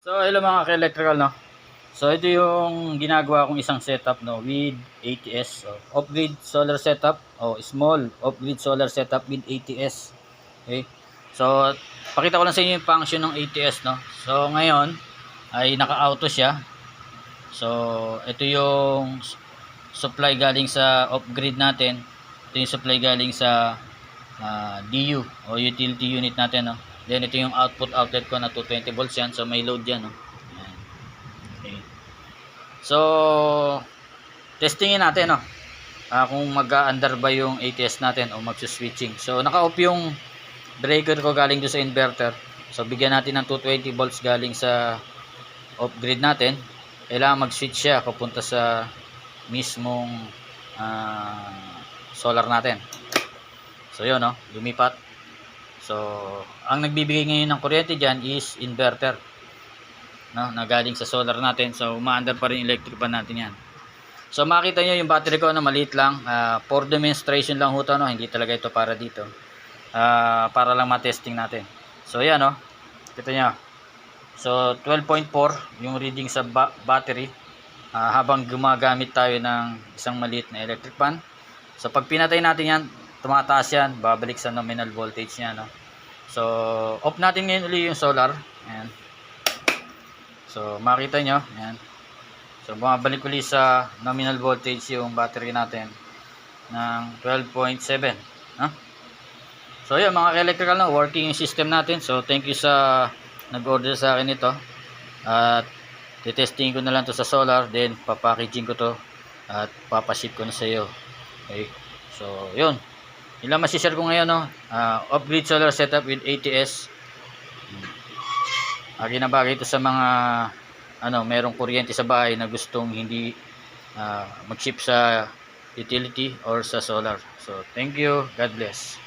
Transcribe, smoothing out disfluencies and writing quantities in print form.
So hello mga ka-electrical, no. So ito yung ginagawa kong isang setup, no, with ATS. So off-grid solar setup o small off-grid solar setup with ATS. Okay. So pakita ko lang sa inyo yung function ng ATS, no. So ngayon ay naka-auto siya. So ito yung supply galing sa off-grid natin. Ito yung supply galing sa DU o utility unit natin, no. Then ito yung output outlet ko na 220 volts yan. So may load yan, no. Ayan. Okay. So testingin natin, no. Kung mag-a-under ba yung ATS natin o magsu-switching. So naka-off yung breaker ko galing doon sa inverter. So bigyan natin ng 220 volts galing sa off-grid natin. Kailangan mag-switch siya papunta sa mismong solar natin. So yun, no, lumipat. So ang nagbibigay ngayon ng kuryente dyan is inverter, no, na galing sa solar natin. So umaandar pa rin electric pan natin yan. So makita nyo yung battery ko, no, maliit lang, for demonstration lang ho to, no, hindi talaga ito para dito, para lang matesting natin. So yan, no, kita nyo. So 12.4 yung reading sa battery, habang gumagamit tayo ng isang maliit na electric pan. So pag pinatay natin yan, tumataas yan, babalik sa nominal voltage niya, no. So off natin ngayon ulit yung solar. Ayan. So makita nyo, ayan. So bumabalik ulit sa nominal voltage yung battery natin ng 12.7, no? So yun mga electrical, no, working yung system natin. So thank you sa nag-order sa akin ito. At titesting ko na lang to sa solar, then papackaging ko to at papaship ko na sa iyo. Okay. So yun, yun lang masishare ko ngayon, no. Off-grid solar setup with ATS. Bagay na bagay ito sa mga merong kuryente sa bahay na gustong hindi mag-ship sa utility or sa solar. So thank you, God bless.